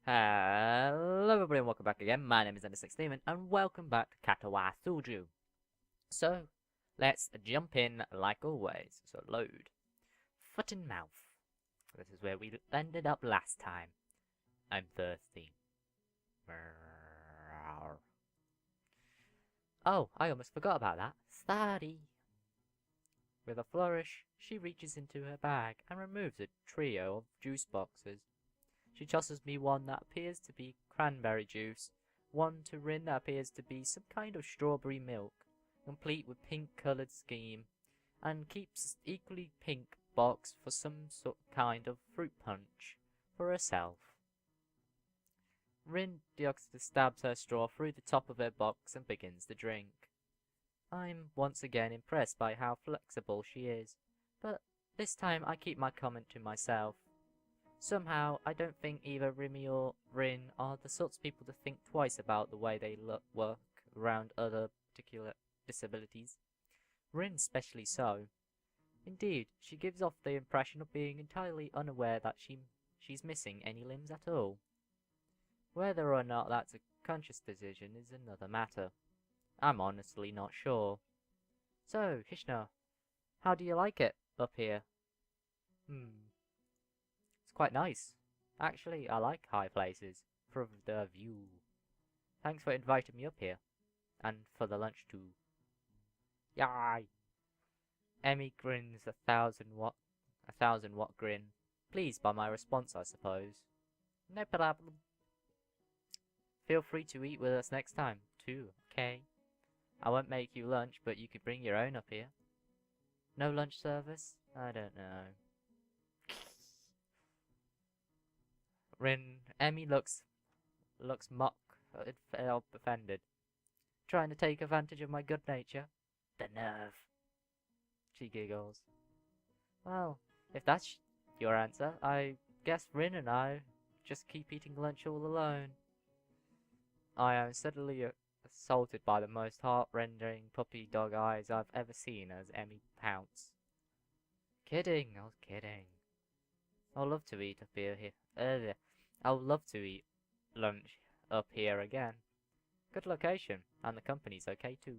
Hello everybody and welcome back again. My name is Ender16 and welcome back to Katawa Shoujo. So, let's jump in like always. So load. Foot and mouth. This is where we ended up last time. I'm thirsty. Oh, I almost forgot about that. Sorry. With a flourish, she reaches into her bag and removes a trio of juice boxes. She tosses me one that appears to be cranberry juice, one to Rin that appears to be some kind of strawberry milk, complete with pink-coloured scheme, and keeps equally pink box for some kind of fruit punch for herself. Rin Deoxys stabs her straw through the top of her box and begins to drink. I'm once again impressed by how flexible she is, but this time I keep my comment to myself. Somehow, I don't think either Rimi or Rin are the sorts of people to think twice about the way they work around other particular disabilities. Rin especially so. Indeed, she gives off the impression of being entirely unaware that she's missing any limbs at all. Whether or not that's a conscious decision is another matter. I'm honestly not sure. So, Hishna, how do you like it up here? It's quite nice. Actually, I like high places. For the view. Thanks for inviting me up here. And for the lunch too. Yay! Emmy grins a thousand watt grin. Pleased by my response, I suppose. No problem. Feel free to eat with us next time, too, okay? I won't make you lunch, but you could bring your own up here. No lunch service? I don't know. Emmy looks mock offended. Trying to take advantage of my good nature? The nerve. She giggles. Well, if that's your answer, I guess Rin and I just keep eating lunch all alone. I am suddenly assaulted by the most heart-rending puppy dog eyes I've ever seen as Emmy pouts. Kidding, I was kidding. I'd love to eat up here. I would love to eat lunch up here again. Good location, and the company's okay too.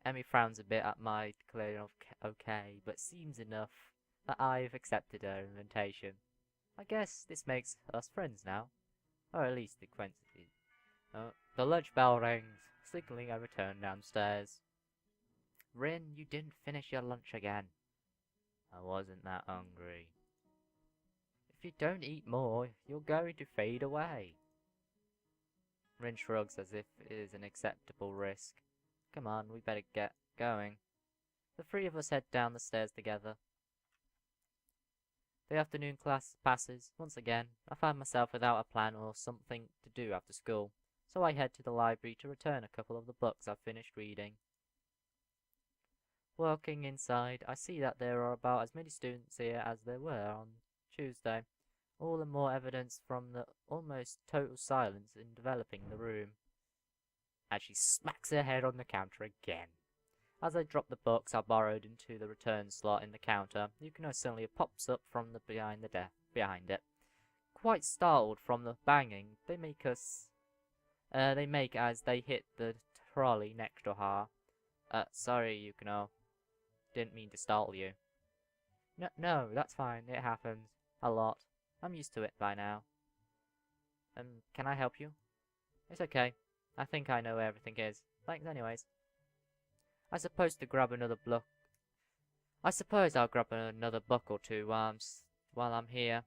Emmy frowns a bit at my declaring of okay, but seems enough that I've accepted her invitation. I guess this makes us friends now, or at least acquaintances. The lunch bell rings, signaling a return downstairs. Rin, you didn't finish your lunch again. I wasn't that hungry. If you don't eat more, you're going to fade away. Rin shrugs as if it is an acceptable risk. Come on, we better get going. The three of us head down the stairs together. The afternoon class passes. Once again, I find myself without a plan or something to do after school, so I head to the library to return a couple of the books I've finished reading. Walking inside, I see that there are about as many students here as there were on Tuesday. All the more evidence from the almost total silence in developing the room. As she smacks her head on the counter again. As I drop the books I borrowed into the return slot in the counter, Yukino suddenly pops up from the behind it. Quite startled from the banging they make as they hit the trolley next to her. Sorry, Yukino. Didn't mean to startle you. No, that's fine. It happens. A lot. I'm used to it by now. Can I help you? It's okay. I think I know where everything is. Thanks anyways. I suppose I'll grab another book or two while I'm here.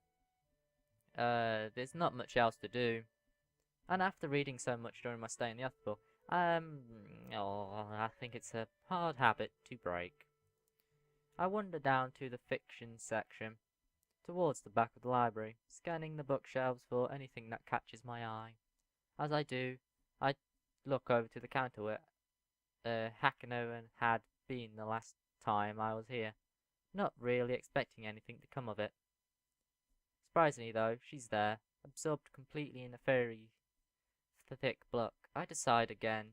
There's not much else to do. And after reading so much during my stay in the hospital, I think it's a hard habit to break. I wander down to the fiction section, towards the back of the library, scanning the bookshelves for anything that catches my eye. As I do, I look over to the counter where Hakano had been the last time I was here, not really expecting anything to come of it. Surprisingly though, she's there, absorbed completely in a very thick book. I decide again,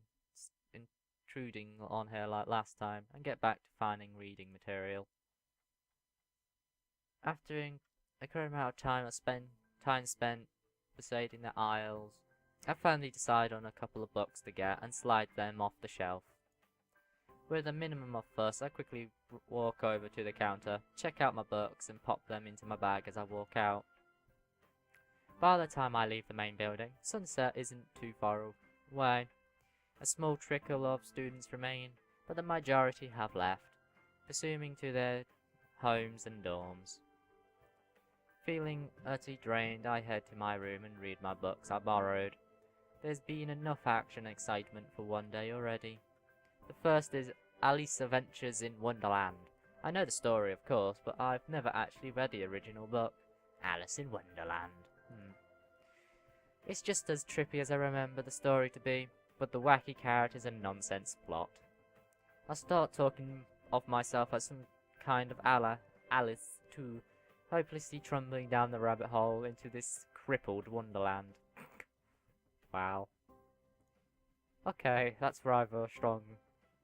intruding on her like last time, and get back to finding reading material. After a current amount of time spent besading the aisles. I finally decide on a couple of books to get and slide them off the shelf. With a minimum of fuss, I quickly walk over to the counter, check out my books and pop them into my bag as I walk out. By the time I leave the main building, sunset isn't too far away. A small trickle of students remain, but the majority have left, presuming to their homes and dorms. Feeling utterly drained, I head to my room and read my books I borrowed. There's been enough action and excitement for one day already. The first is Alice Adventures in Wonderland. I know the story, of course, but I've never actually read the original book. Alice in Wonderland. It's just as trippy as I remember the story to be, but the wacky characters and nonsense plot. I start talking of myself as some kind of Alice, too, hopelessly trundling down the rabbit hole into this crippled wonderland. Wow. Okay, that's rather a strong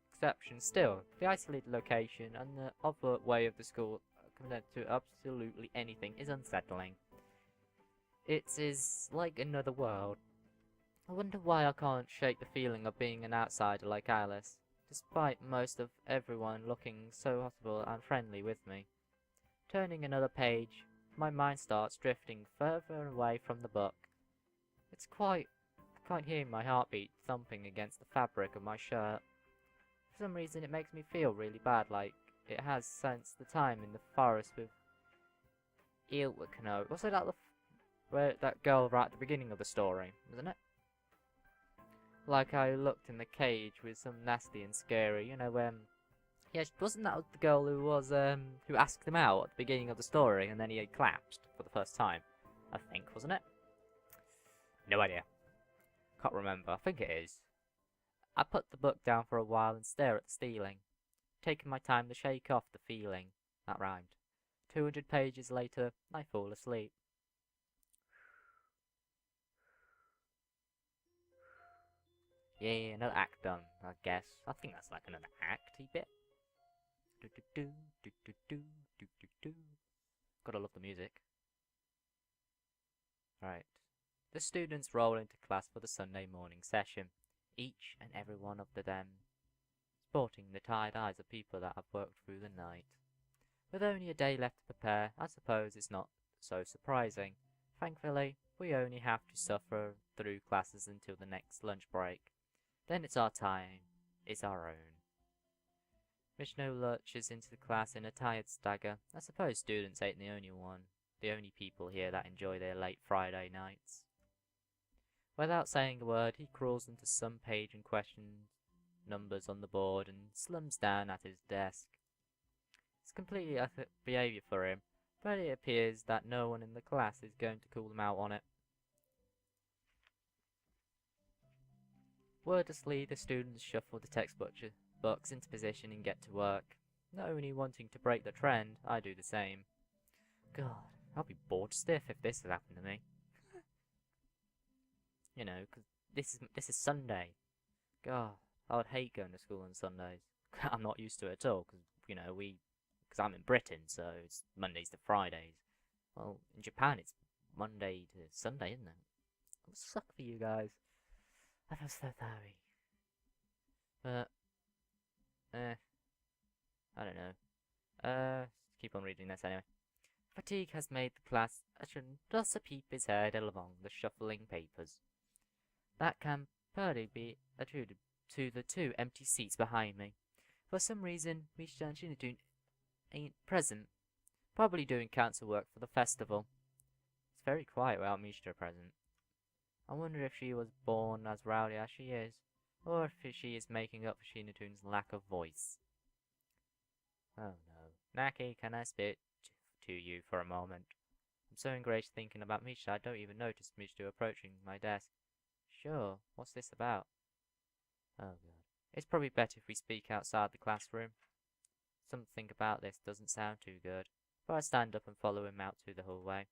exception. Still, the isolated location and the other way of the school compared to absolutely anything is unsettling. It is like another world. I wonder why I can't shake the feeling of being an outsider like Alice, despite most of everyone looking so hospitable and friendly with me. Turning another page, my mind starts drifting further away from the book. I can't hear my heartbeat thumping against the fabric of my shirt. For some reason it makes me feel really bad, like it has since the time in the forest with Ilwakano. Also that girl right at the beginning of the story, wasn't it? Like I looked in the cage with some nasty and scary, yeah, wasn't that the girl who asked him out at the beginning of the story and then he had collapsed for the first time? I think, wasn't it? No idea. Can't remember. I think it is. I put the book down for a while and stare at the ceiling, taking my time to shake off the feeling. That rhymed. 200 pages later, I fall asleep. Yeah, another act done, I guess. I think that's like another acty bit. Gotta love the music. Right. The students roll into class for the Sunday morning session, each and every one of them sporting the tired eyes of people that have worked through the night. With only a day left to prepare, I suppose it's not so surprising. Thankfully, we only have to suffer through classes until the next lunch break. Then it's our time. It's our own. Michino lurches into the class in a tired stagger. I suppose students ain't the only people here that enjoy their late Friday nights. Without saying a word, he crawls into some page and questions numbers on the board and slumps down at his desk. It's completely ethical behaviour for him, but it appears that no one in the class is going to call him out on it. Wordlessly, the students shuffle the textbooks into position and get to work. Not only wanting to break the trend, I do the same. God, I'll be bored stiff if this has happened to me. You know, 'cause this is Sunday. God, I would hate going to school on Sundays. I'm not used to it at all, because, you know, because I'm in Britain, so it's Mondays to Fridays. Well, in Japan, it's Monday to Sunday, isn't it? It would suck for you guys. I feel so sorry. But, I don't know. Keep on reading this anyway. Fatigue has made the class thus peep his head along the shuffling papers. That can partly be attributed to the 2 empty seats behind me. For some reason, Mishino ain't present. Probably doing council work for the festival. It's very quiet without Mishino present. I wonder if she was born as rowdy as she is, or if she is making up for Shinatoon's lack of voice. Oh no. Naki, can I speak to you for a moment? I'm so engrossed thinking about Misha, I don't even notice Misha approaching my desk. Sure, what's this about? Oh god. It's probably better if we speak outside the classroom. Something about this doesn't sound too good, but I stand up and follow him out to the hallway.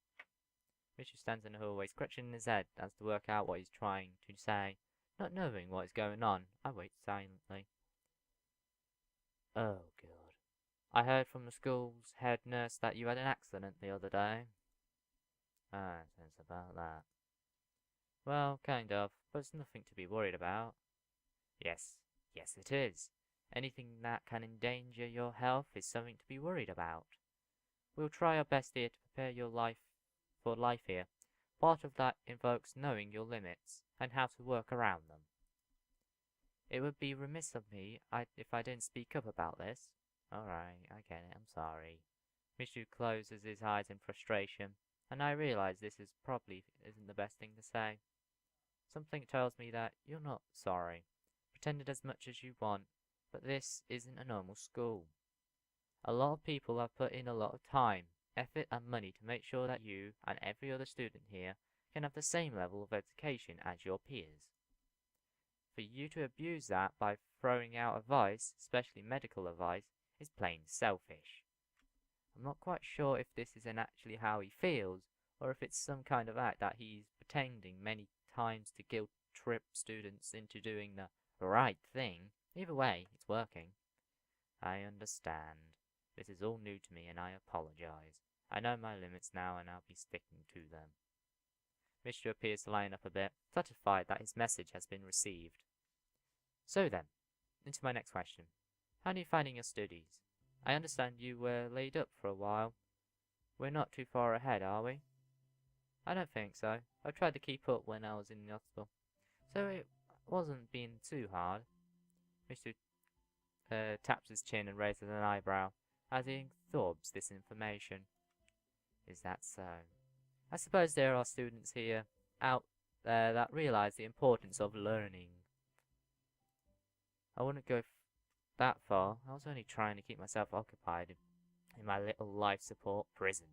Misha stands in the hallway, scratching his head as to work out what he's trying to say. Not knowing what is going on, I wait silently. Oh god. I heard from the school's head nurse that you had an accident the other day. Ah, sense about that. Well, kind of, but it's nothing to be worried about. Yes, yes it is. Anything that can endanger your health is something to be worried about. We'll try our best here to prepare your life for life here. Part of that invokes knowing your limits and how to work around them. It would be remiss of me if I didn't speak up about this. Alright, I get it, I'm sorry. Mishu closes his eyes in frustration, and I realize this probably isn't the best thing to say. Something tells me that you're not sorry. Pretend it as much as you want, but this isn't a normal school. A lot of people have put in a lot of time, effort and money to make sure that you and every other student here can have the same level of education as your peers. For you to abuse that by throwing out advice, especially medical advice, is plain selfish. I'm not quite sure if this isn't actually how he feels, or if it's some kind of act that he's pretending many times to guilt trip students into doing the right thing. Either way, it's working. I understand. This is all new to me and I apologize. I know my limits now and I'll be sticking to them. Mishra appears to line up a bit, satisfied that his message has been received. So then, into my next question. How are you finding your studies? I understand you were laid up for a while. We're not too far ahead, are we? I don't think so. I tried to keep up when I was in the hospital, so it wasn't being too hard. Mr. Taps his chin and raises an eyebrow as he absorbs this information. Is that so? I suppose there are students here out there that realize the importance of learning. I wouldn't go that far. I was only trying to keep myself occupied in my little life support prison.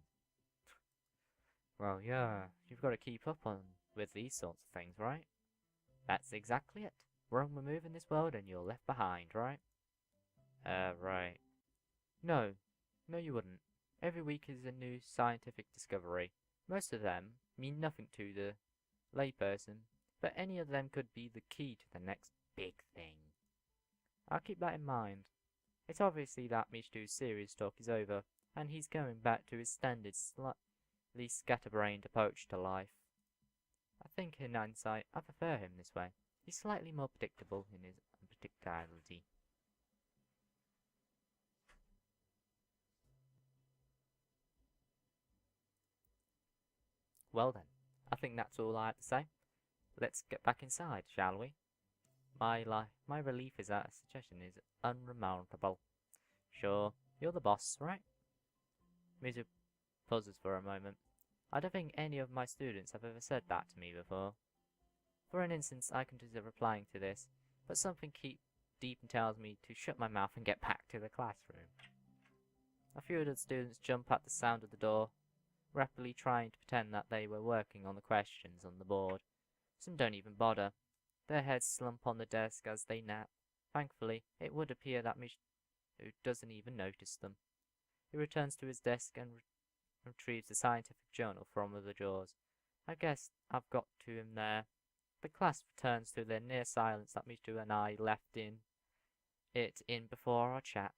Well, yeah, you've got to keep up with these sorts of things, right? That's exactly it. We're on the move in this world and you're left behind, right? Right. No, you wouldn't. Every week is a new scientific discovery. Most of them mean nothing to the layperson, but any of them could be the key to the next big thing. I'll keep that in mind. It's obviously that Michitu's serious talk is over, and he's going back to his standard slightly scatterbrained approach to life. I think in hindsight, I prefer him this way. He's slightly more predictable in his unpredictability. Well then, I think that's all I have to say. Let's get back inside, shall we? My relief is that a suggestion is unremarkable. Sure, you're the boss, right? Mizu pauses for a moment. I don't think any of my students have ever said that to me before. For an instant, I consider replying to this, but something deep tells me to shut my mouth and get back to the classroom. A few of the students jump at the sound of the door, rapidly trying to pretend that they were working on the questions on the board. Some don't even bother. Their heads slump on the desk as they nap. Thankfully, it would appear that Michito doesn't even notice them. He returns to his desk and retrieves the scientific journal from one of the drawers. I guess I've got to him there. The class returns to the near silence that Michito and I left in before our chat.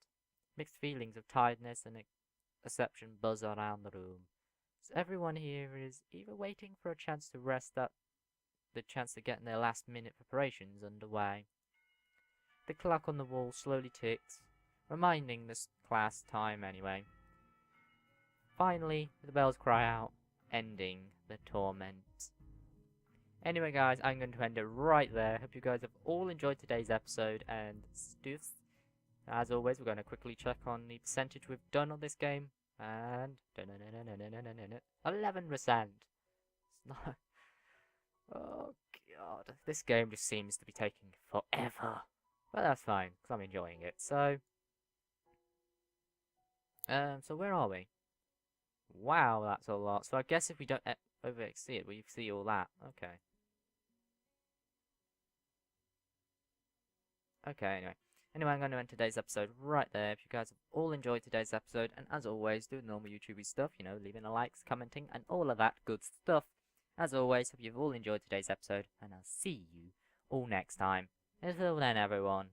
Mixed feelings of tiredness and exception buzz around the room. So everyone here is either waiting for a chance to rest up, the chance to get their last minute preparations underway. The clock on the wall slowly ticks, reminding the class time anyway. Finally, the bells cry out, ending the torment. Anyway guys, I'm going to end it right there. Hope you guys have all enjoyed today's episode and stuff. As always, we're going to quickly check on the percentage we've done on this game. And 11%. Oh god, this game just seems to be taking forever. But that's fine, because I'm enjoying it. So where are we? Wow, that's a lot. So I guess if we don't over exceed it, we see all that. Okay. Anyway. Anyway, I'm going to end today's episode right there. If you guys have all enjoyed today's episode, and as always, do the normal YouTubey stuff, you know, leaving the likes, commenting, and all of that good stuff. As always, hope you've all enjoyed today's episode, and I'll see you all next time. Until then, everyone.